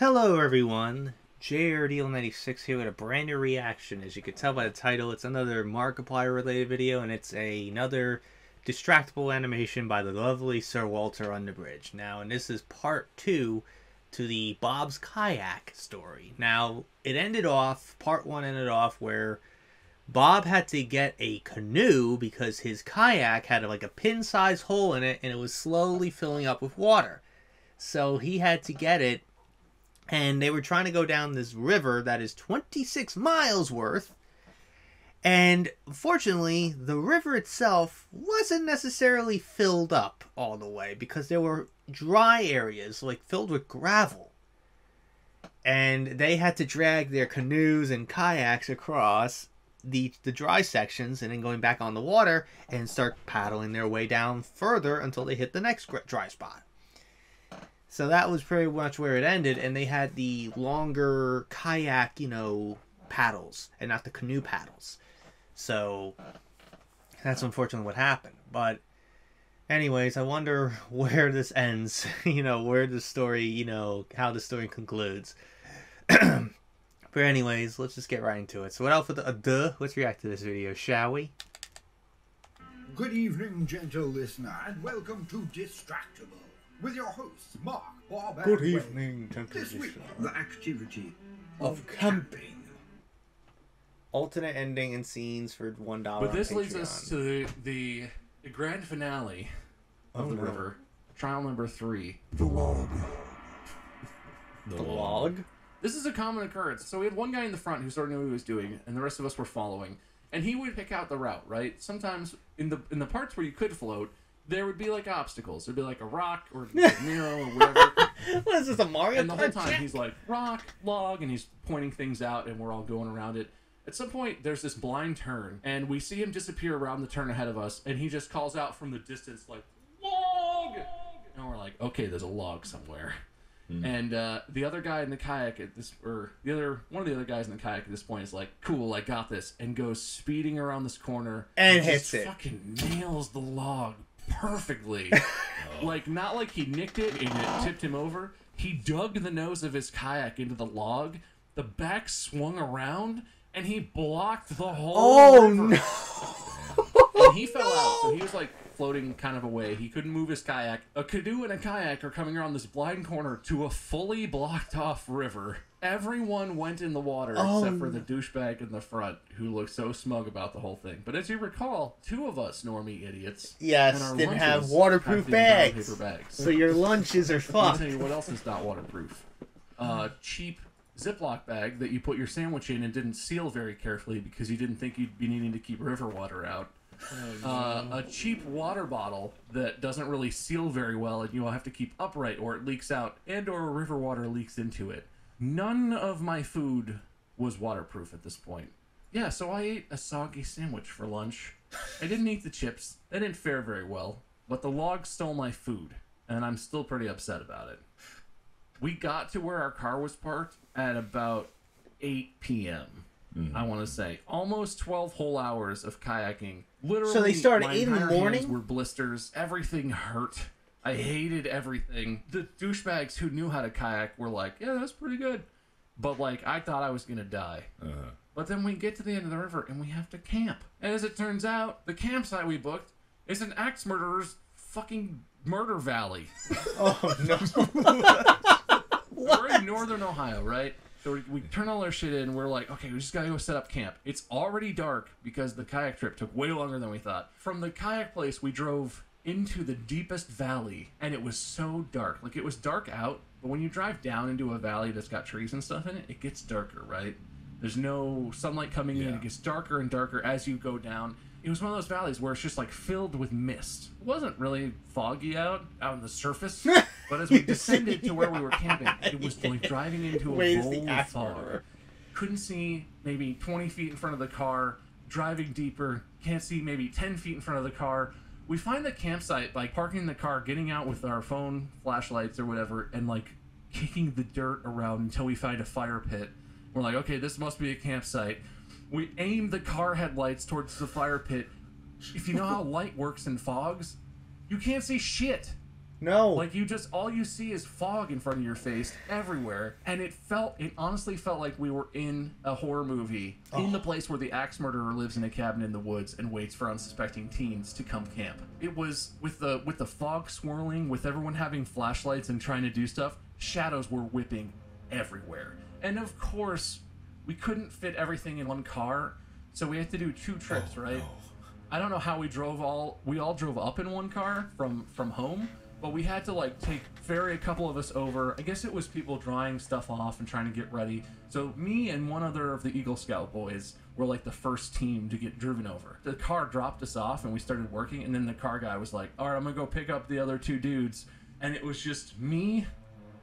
Hello everyone, JRDL96 here with a brand new reaction. As you can tell by the title, it's another Markiplier related video, and it's another Distractible animation by the lovely Sir Walter Underbridge. Now, and this is part 2 to the Bob's Kayak story. Now, part 1 ended off where Bob had to get a canoe because his kayak had like a pin-sized hole in it and it was slowly filling up with water. So he had to get it. And they were trying to go down this river that is 26 miles worth. And fortunately, the river itself wasn't necessarily filled up all the way because there were dry areas, like filled with gravel. And they had to drag their canoes and kayaks across the dry sections and then going back on the water and start paddling their way down further until they hit the next dry spot. So that was pretty much where it ended, and they had the longer kayak, paddles, and not the canoe paddles. So that's unfortunately what happened. But anyways, I wonder where this ends, where the story, how the story concludes. But anyways, let's just get right into it. So without further ado, let's react to this video, shall we? Good evening, gentle listener, and welcome to Distractible. With your hosts, Mark, Bob, and Good Ray. evening, gentlemen. This week, the activity of camping. Alternate ending and scenes for $1 But this on leads Patreon. us to the grand finale of the river. Trial number 3. The log. The log? This is a common occurrence. So we had one guy in the front who sort of knew what he was doing, and the rest of us were following. And he would pick out the route, right? Sometimes in the parts where you could float, there would be like obstacles. There'd be like a rock or a Nero or whatever. What is this, a Mario And the whole Kart time track? he's like, rock, log, and he's pointing things out, and we're all going around it. At some point, there's this blind turn, and we see him disappear around the turn ahead of us, and he just calls out from the distance, like, log! And we're like, okay, there's a log somewhere. And the other guy in the kayak at this, or one of the other guys in the kayak at this point is like, cool, I got this, and goes speeding around this corner. And just hits it. Fucking nails the log perfectly. Like, not like he nicked it and it tipped him over. He dug the nose of his kayak into the log, the back swung around, and he blocked the whole river. No! And he fell out, so he was like floating kind of away. He couldn't move his kayak. A canoe and a kayak are coming around this blind corner to a fully blocked off river. Everyone went in the water except for the douchebag in the front who looked so smug about the whole thing. But as you recall, 2 of us normie idiots Yes, and our didn't have lunches waterproof have these brown bags. paper bags. So your lunches are I'll fucked. tell you what else is not waterproof. Cheap Ziploc bag that you put your sandwich in and didn't seal very carefully because you didn't think you'd be needing to keep river water out. A cheap water bottle that doesn't really seal very well and you'll have to keep upright or it leaks out and or river water leaks into it. None of my food was waterproof at this point. Yeah, so I ate a soggy sandwich for lunch. I didn't eat the chips. They didn't fare very well. But the log stole my food, and I'm still pretty upset about it. We got to where our car was parked at about 8 p.m. I want to say. Almost 12 whole hours of kayaking. Literally, So they started my 8 in the entire morning? hands were blisters. Everything hurt. I hated everything. The douchebags who knew how to kayak were like, yeah, that's pretty good. But, like, I thought I was going to die. But then we get to the end of the river and we have to camp. And as it turns out, the campsite we booked is an axe murderer's fucking murder valley. Oh, no. We're in northern Ohio, right? So we turn all our shit in and we're like, okay, we just gotta go set up camp. It's already dark because the kayak trip took way longer than we thought. From the kayak place, we drove into the deepest valley and it was so dark. Like, it was dark out, but when you drive down into a valley that's got trees and stuff in it, it gets darker, right? There's no sunlight coming in. It gets darker and darker as you go down. It was one of those valleys where it's just like filled with mist. It wasn't really foggy out on the surface, but as we descended to where we were camping, it was like driving into a bowl of fog. Couldn't see maybe 20 feet in front of the car, driving deeper, can't see maybe 10 feet in front of the car. We find the campsite by parking the car, getting out with our phone flashlights or whatever, and like kicking the dirt around until we find a fire pit. We're like, okay, this must be a campsite. We aim the car headlights towards the fire pit. If you know how light works in fogs, you can't see shit. No. Like, all you see is fog in front of your face everywhere. And it honestly felt like we were in a horror movie, in the place where the axe murderer lives in a cabin in the woods and waits for unsuspecting teens to come camp. It was, with the fog swirling, with everyone having flashlights and trying to do stuff, shadows were whipping everywhere. And of course, we couldn't fit everything in one car, so we had to do 2 trips, right? No. I don't know how we all drove up in one car from home, but we had to like ferry a couple of us over. I guess it was people drying stuff off and trying to get ready. So me and one other of the Eagle Scout boys were like the first team to get driven over. The car dropped us off and we started working, and then the car guy was like, all right, I'm gonna go pick up the other 2 dudes. And it was just me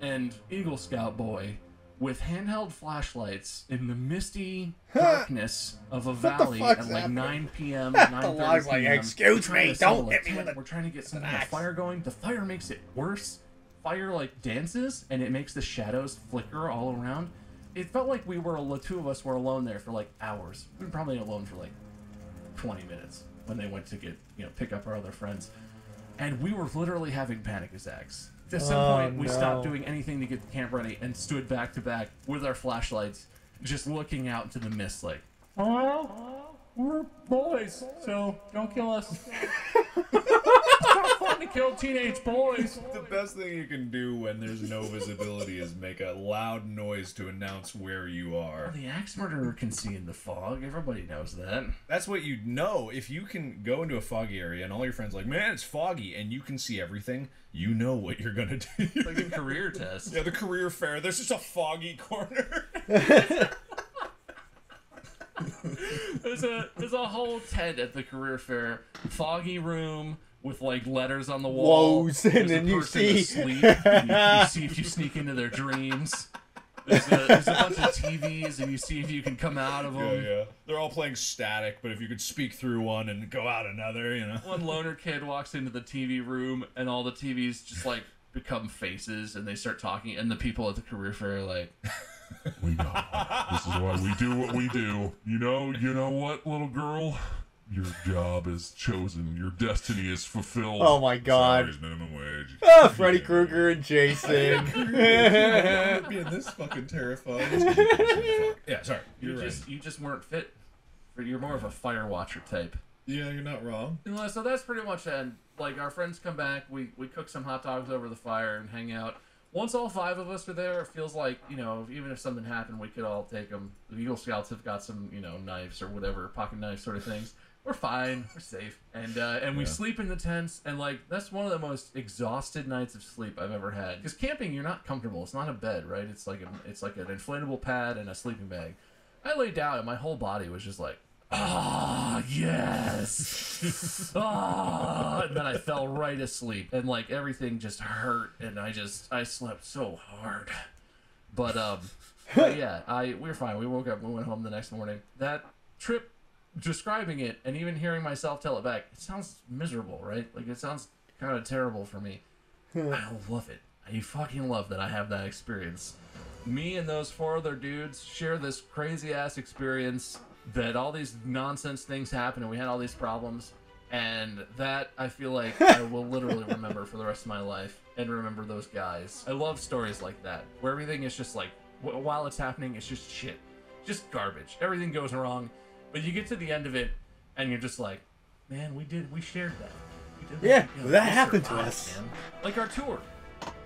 and Eagle Scout boy with handheld flashlights in the misty darkness of a valley at like 9 p.m., 9:30 p.m. Excuse me, don't hit me with it. We're trying to get some kind of fire going. The fire makes it worse. Fire like dances, and it makes the shadows flicker all around. It felt like the 2 of us were alone there for like hours. We were probably alone for like 20 minutes when they went to pick up our other friends. And we were literally having panic attacks. At some point, we stopped doing anything to get the camp ready and stood back to back with our flashlights, just looking out into the mist like, oh, we're boys, so don't kill us. It's not fun to kill teenage boys. The best thing you can do when there's no visibility is make a loud noise to announce where you are. Well, the axe murderer can see in the fog. Everybody knows that. That's what you'd know. If you can go into a foggy area and all your friends are like, man, it's foggy, and you can see everything, you know what you're gonna do. Like a career test. Yeah, the career fair. There's just a foggy corner. There's a whole tent at the career fair. Foggy room with like letters on the wall. Whoa, and then you see asleep, and you see if you sneak into their dreams. There's a bunch of TVs, and you see if you can come out of them. Yeah. They're all playing static, but if you could speak through one and go out another, One loner kid walks into the TV room, and all the TVs just like become faces, and they start talking, and the people at the career fair are like, we know. This is why we do what we do. You know what, little girl? Your job is chosen. Your destiny is fulfilled. Oh my God! Salary's minimum wage. Oh, Freddy Krueger and Jason. Being this fucking terrified. Yeah, sorry. You just weren't fit. You're more of a fire watcher type. Yeah, you're not wrong. So that's pretty much it. Like, our friends come back. We cook some hot dogs over the fire and hang out. Once all 5 of us are there, it feels like, even if something happened, we could all take them. The Eagle Scouts have got some, knives or whatever, pocket knife sort of things. We're fine. We're safe. And we sleep in the tents, and, like, that's one of the most exhausted nights of sleep I've ever had. Because camping, you're not comfortable. It's not a bed, right? It's like an inflatable pad and a sleeping bag. I laid down, and my whole body was just like, yes! And then I fell right asleep, and like everything just hurt, and I slept so hard. But yeah, we were fine. We woke up, we went home the next morning. That trip, describing it and even hearing myself tell it back, it sounds miserable, right? Like, it sounds kind of terrible for me. I love it. I fucking love that I have that experience. Me and those 4 other dudes share this crazy ass experience that all these nonsense things happen and we had all these problems, and that I feel like I will literally remember for the rest of my life, and remember those guys. I love stories like that where everything is just like, while it's happening, it's just shit, just garbage, everything goes wrong, but you get to the end of it and you're just like, man, we shared that. We did that. Yeah, that happened to us, man. Like our tour,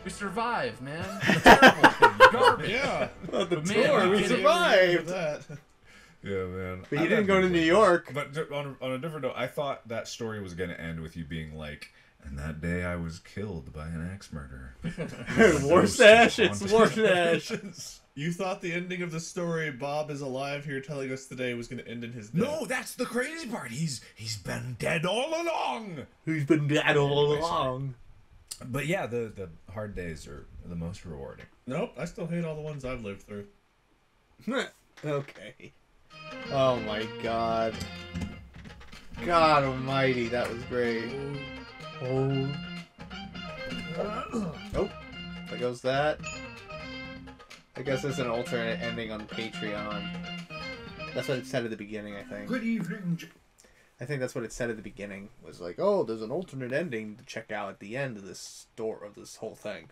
we survived, man. Terrible garbage. Yeah, the But tour, man, we survived. Yeah, man. But you didn't go to New York. But on a different note, I thought that story was going to end with you being like, and that day I was killed by an axe murderer. Warstash, it's Warstash. You thought the ending of the story, Bob is alive here telling us today, was going to end in his death. No, that's the crazy part. He's been dead all along. Who's been dead all along? But yeah, the hard days are the most rewarding. Nope, I still hate all the ones I've lived through. Okay. Oh my God. God almighty, that was great. Oh. Oh, there goes that. I guess there's an alternate ending on Patreon. That's what it said at the beginning, I think. Good evening. I think that's what it said at the beginning. Was like, oh, there's an alternate ending to check out at the end of this store of this whole thing.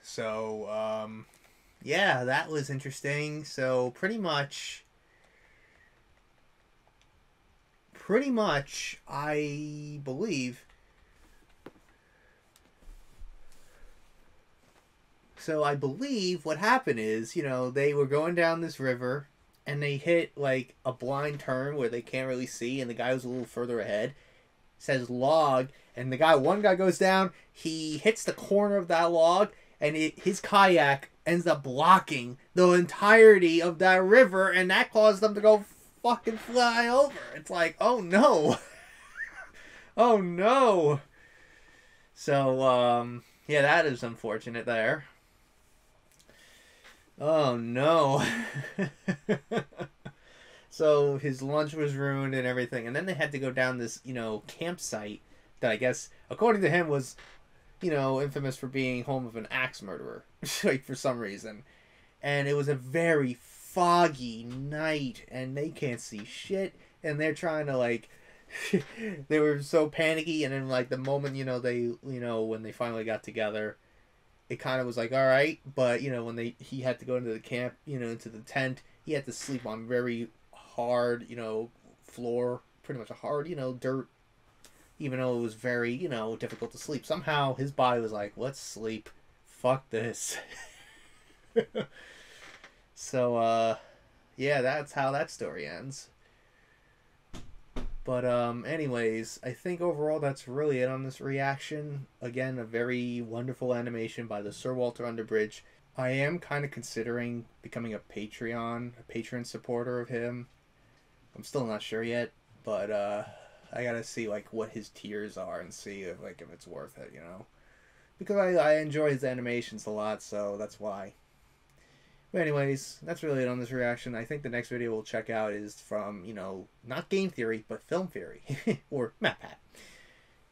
So, yeah, that was interesting. So pretty much, I believe. So I believe what happened is, you know, they were going down this river and they hit like a blind turn where they can't really see, and the guy was a little further ahead. It says log, and one guy goes down, he hits the corner of that log, and his kayak ends up blocking the entirety of that river, and that caused them to go fucking fly over. It's like, oh no. Oh no. So, yeah, that is unfortunate there. Oh no. So his lunch was ruined and everything, and then they had to go down this, you know, campsite that I guess, according to him, was, you know, infamous for being home of an axe murderer, like, for some reason. And it was a very foggy night, and they can't see shit, and they're trying to, like, they were so panicky, and then, like, the moment, you know, when they finally got together, it kind of was like, all right, but, you know, when he had to go into the camp, you know, into the tent, he had to sleep on very hard, you know, floor, pretty much a hard, you know, dirt, even though it was very, you know, difficult to sleep. Somehow his body was like, let's sleep, fuck this. So, yeah, that's how that story ends. But, anyways, I think overall that's really it on this reaction. Again, a very wonderful animation by the Sir Walter Underbridge. I am kind of considering becoming a patron supporter of him. I'm still not sure yet, but, I gotta see, like, what his tiers are and see if it's worth it, you know? Because I enjoy his animations a lot, so that's why. But anyways, that's really it on this reaction. I think the next video we'll check out is from, you know, not game theory, but film theory. Or MatPat.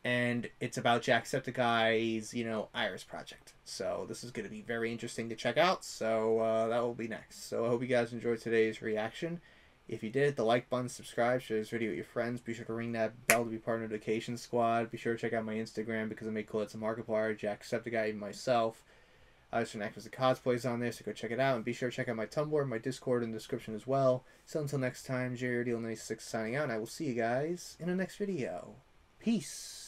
And it's about Jacksepticeye's, you know, Iris project. So this is going to be very interesting to check out. So that will be next. So I hope you guys enjoyed today's reaction. If you did, the like button, subscribe, share this video with your friends. Be sure to ring that bell to be part of the notification squad. Be sure to check out my Instagram because I make collabs with Markiplier, Jacksepticeye, and myself. I also act as the cosplays on there, so go check it out. And be sure to check out my Tumblr, my Discord in the description as well. So until next time, JRDL96 signing out, and I will see you guys in the next video. Peace.